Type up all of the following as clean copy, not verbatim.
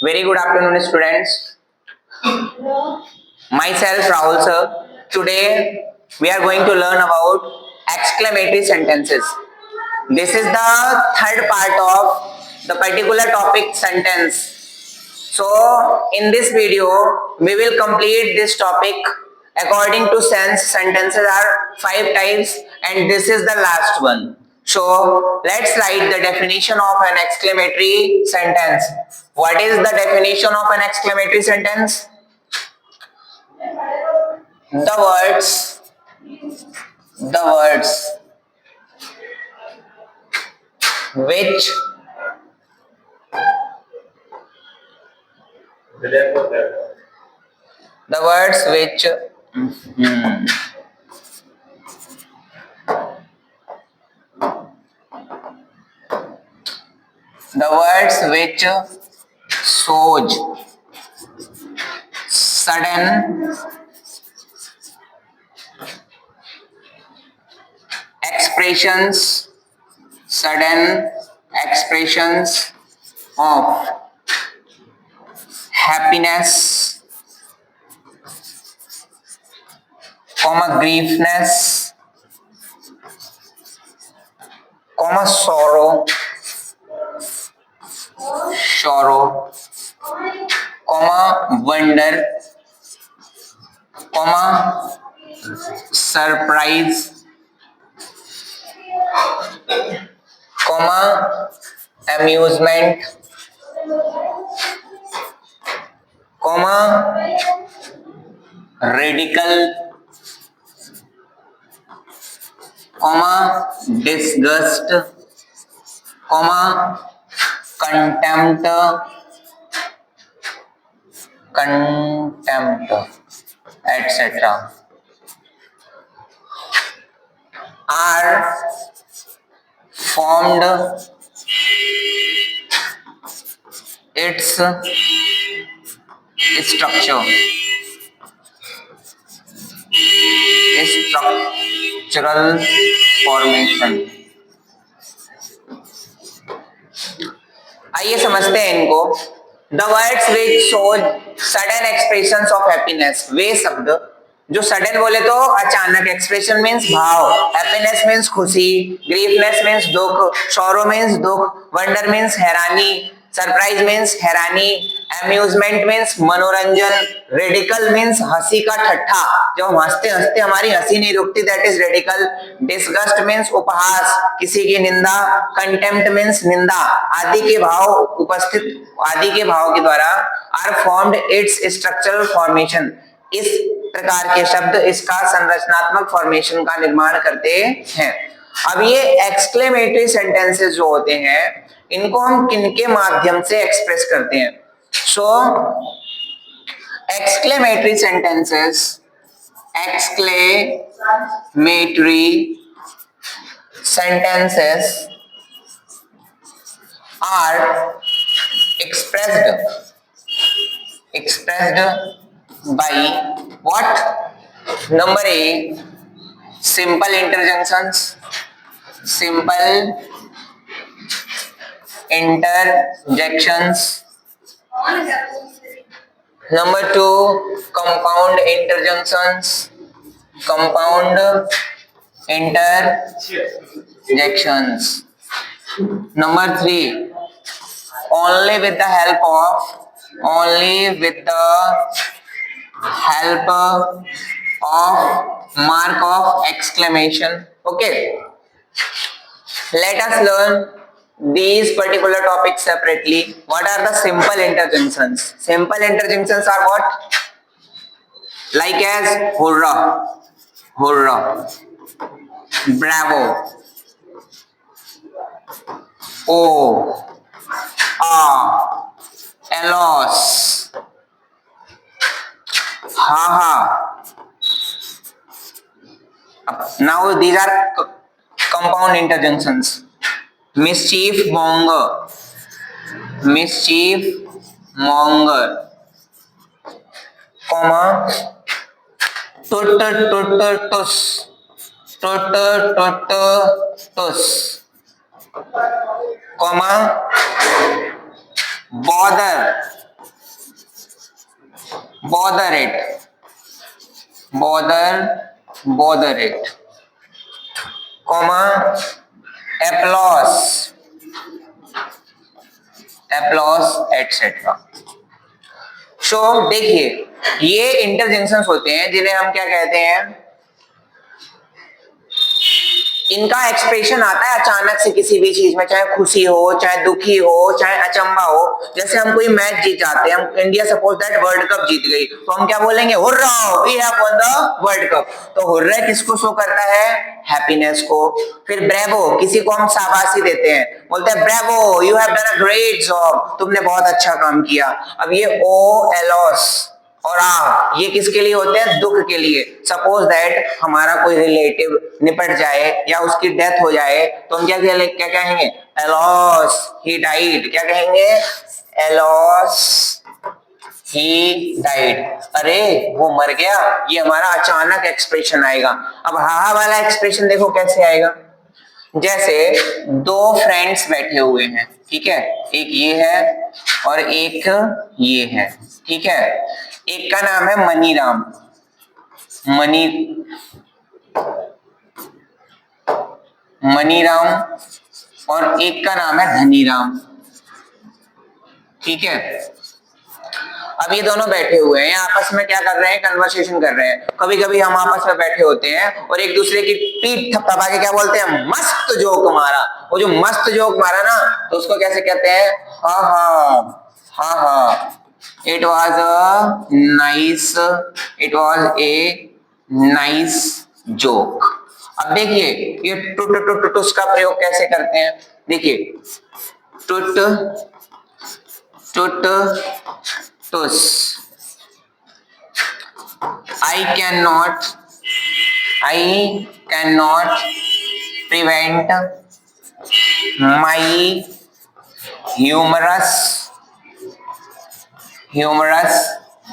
Very good afternoon, students. Myself, Rahul sir. Today we are going to learn about exclamatory sentences. This is the third part of the particular topic sentence. So, in this video, we will complete this topic according to sense. Sentences are 5 types, and this is the last one. So, let's write the definition of an exclamatory sentence. What is the definition of an exclamatory sentence? The words which the words which the words which shows sudden expressions of happiness, griefness, sorrow, wonder, surprise, amusement, ridicule, disgust, contempt, etc. are formed its structure structural formation. आइए समझते हैं इनको. The words which show sudden expressions of happiness. वे शब्द जो sudden बोले तो अचानक, एक्सप्रेशन मीन्स भाव, हैप्पीनेस मीन्स खुशी, ग्रीफनेस मीन्स दुख, सॉरो मीन्स दुख, वंडर मीन्स हैरानी, सरप्राइज मीन्स हैरानी, अम्यूजमेंट मीन्स मनोरंजन, रेडिकल मीन्स हंसी का ठट्ठा, जब हम हंसते हंसते हमारी हंसी नहीं रुकती, that is radical, disgust means उपहास, किसी की निंदा, कंटेम्प्ट मीन्स निंदा, आदि के भाव उपस्थित, आदि के भाव के द्वारा are formed its structural formation. इस प्रकार के शब्द इसका संरचनात्मक फॉर्मेशन का निर्माण करते हैं. अब ये एक्सक्लेमेटरी सेंटेंसेस जो होते हैं, इनको हम किनके माध्यम से एक्सप्रेस करते हैं? सो exclamatory sentences are expressed by what? Number A, simple interjections. Number 2, compound interjunctions. Number 3, only with the help of mark of exclamation. Okay, let us learn these particular topics separately. What are the simple interjunctions? Simple interjunctions are what? Like as hurrah, bravo, oh, ah, elos, haha. Now these are compound interjunctions. Mischief monger, comma, tut, comma, bother, bother it, comma, applause, etc. सो देखिए ये interjections होते हैं जिन्हें हम क्या कहते हैं, इनका एक्सप्रेशन आता है अचानक से किसी भी चीज में, चाहे खुशी हो, चाहे दुखी हो, चाहे अचंभा हो। जैसे हम कोई मैच जीत जाते हैं, हम India suppose that world cup जीत गई, तो हम क्या बोलेंगे, hurrah we have won the world cup. तो हुर्रा किसको शो करता है, हैप्पीनेस को। फिर ब्रेवो, किसी को हम शाबाशी देते हैं, बोलते हैं bravo you have done a great job, तुमने बहुत अच्छा काम किया। अब ये ओ एलोस और ये किसके लिए होते हैं, दुख के लिए। सपोज दैट हमारा कोई रिलेटिव निपट जाए या उसकी डेथ हो जाए तो हम क्या कहेंगे, एलॉस ही डाइड। क्या कहेंगे, एलॉस ही डाइड, अरे वो मर गया। ये हमारा अचानक एक्सप्रेशन आएगा। अब हा वाला एक्सप्रेशन देखो कैसे आएगा। जैसे दो फ्रेंड्स बैठे हुए हैं, ठीक है, एक ये है और एक ये है, ठीक है। एक का नाम है मनीराम, मनीराम, और एक का नाम है धनीराम, ठीक है। अब ये दोनों बैठे हुए हैं, आपस में क्या कर रहे हैं, कन्वर्सेशन कर रहे हैं। कभी कभी हम आपस में बैठे होते हैं और एक दूसरे की पीठ थपथपा के क्या बोलते हैं, मस्त जोक मारा। वो जो मस्त जोक मारा ना, तो उसको कैसे कहते हैं, हाँ हाँ हाँ हाँ, it was a nice joke। अब देखिए ये टुट टुट टुस का प्रयोग कैसे करते हैं, देखिए टुट टुट टुस। I cannot prevent my humorous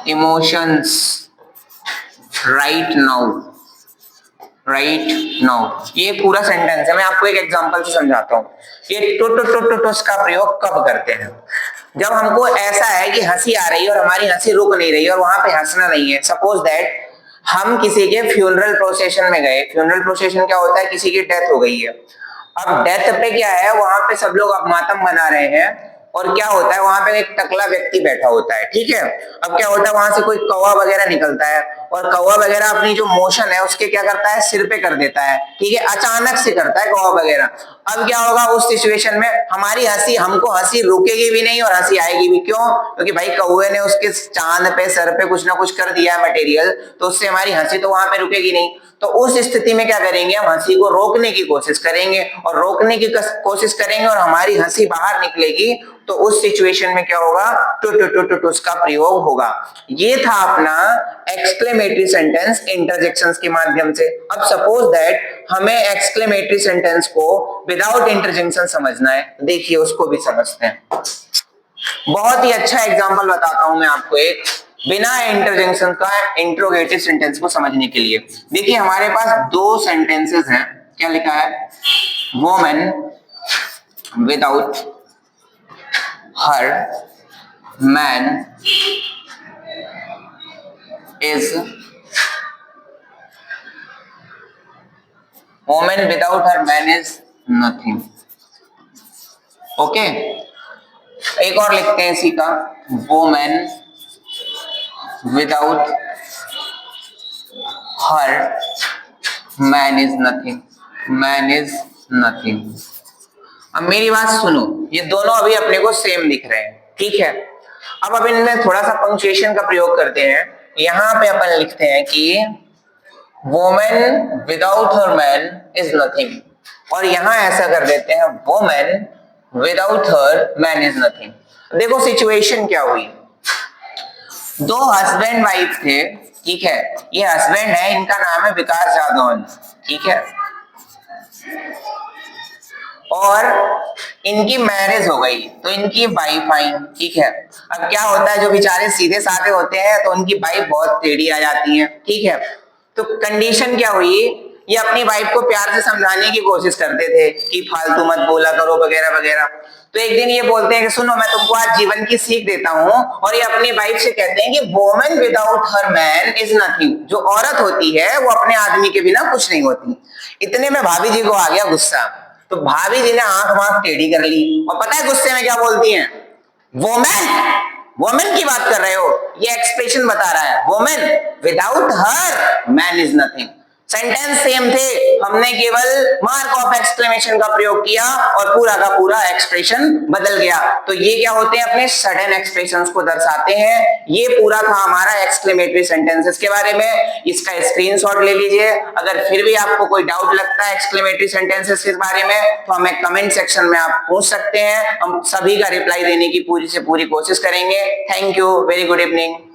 emotions right now। ये पूरा सेंटेंस है, मैं आपको एक एग्जांपल से समझाता हूँ। ये टुस का प्रयोग कब करते हैं, जब हमको ऐसा है कि हंसी आ रही है और हमारी हंसी रुक नहीं रही है और वहां पे हंसना नहीं है। सपोज दैट हम किसी के फ्यूनरल प्रोसेशन में गए। फ्यूनरल प्रोसेशन क्या होता है, किसी की डेथ हो गई है। अब डेथ पे क्या है, वहां पे सब लोग अब मातम मना रहे हैं और क्या होता है, वहां पे एक टकला व्यक्ति बैठा होता है, ठीक है। अब क्या होता है, वहां से कोई कौवा वगैरह निकलता है और कौवा वगैरह अपनी जो मोशन है उसके क्या करता है, सिर पे कर देता है, ठीक है, अचानक से करता है कौवा वगैरह। अब क्या होगा उस सिचुएशन में, हमारी हंसी, हमको हंसी रुकेगी भी नहीं और हंसी आएगी भी। क्यों, क्योंकि भाई कौवे ने उसके चांद पे, सर पे कुछ ना कुछ कर दिया है मटेरियल, तो उससे हमारी हंसी तो वहां पे रुकेगी नहीं। तो उस स्थिति में क्या करेंगे, हम हंसी को रोकने की कोशिश करेंगे और रोकने की कोशिश करेंगे और हमारी हंसी बाहर निकलेगी। तो उस सिचुएशन में क्या होगा, टुस का प्रयोग होगा। ये था अपना एक्सक्लेमेटरी सेंटेंस इंटरजेक्शंस के माध्यम से। अब सपोज दैट हमें एक्सक्लेमेटरी सेंटेंस को विदाउट इंटरजेक्शन समझना है, देखिए उसको भी समझते हैं। बहुत ही अच्छा एग्जांपल बताता हूं मैं आपको एक, बिना इंटरजेक्शन का इंट्रोगेटिव सेंटेंस को समझने के लिए। देखिए हमारे पास दो सेंटेंसेस हैं, क्या लिखा है, women without her man is, women without her man is nothing. Okay, एक और लिखते हैं इसी का, women without her man is nothing, man is nothing. अब मेरी बात सुनो, ये दोनों अभी अपने को सेम दिख रहे हैं, ठीक है। अब इनमें थोड़ा सा पंक्चुएशन का प्रयोग करते हैं। यहां पे अपन लिखते हैं कि women without her man is nothing, और यहां ऐसा कर देते हैं, women without her man is nothing. देखो सिचुएशन क्या हुई, दो हस्बैंड वाइफ थे, ठीक है। ये हस्बैंड है, इनका नाम है विकास जादौन, ठीक है, और इनकी मैरिज हो गई तो इनकी वाइफ आई, ठीक है। अब क्या होता है, जो बेचारे सीधे साधे होते हैं तो उनकी वाइफ बहुत टेढ़ी आ जाती है, ठीक है। तो कंडीशन क्या हुई ये अपनी वाइफ को प्यार से समझाने की कोशिश करते थे कि फालतू मत बोला करो वगैरह वगैरह। तो एक दिन ये बोलते हैं कि सुनो मैं तुमको आज जीवन की सीख देता हूँ, और ये अपनी वाइफ से कहते हैं कि woman without her man is nothing. जो औरत होती है वो अपने आदमी के बिना कुछ नहीं होती। इतने में भाभी जी को आ गया गुस्सा, तो भाभी जी ने आंख वाँख टेढ़ी कर ली, और पता है गुस्से में क्या बोलती हैं? वोमेन, वोमेन की बात कर रहे हो? ये एक्सप्रेशन बता रहा है women without her man is nothing. Sentence same थे, हमने केवल मार्क ऑफ एक्सक्लेमेशन का प्रयोग किया और पूरा का पूरा एक्सप्रेशन बदल गया। तो ये क्या होते हैं? अपने सडन एक्सप्रेशंस को दर्शाते हैं। ये पूरा था हमारा एक्सक्लेमेटरी सेंटेंसेस के बारे में। इसका स्क्रीनशॉट ले लीजिए। अगर फिर भी आपको कोई डाउट लगता है एक्सक्लेमेटरी सेंटेंसेस के बारे में तो हमें कमेंट सेक्शन में आप पूछ सकते हैं। हम सभी का रिप्लाई देने की पूरी से पूरी कोशिश करेंगे। Thank you, very good evening.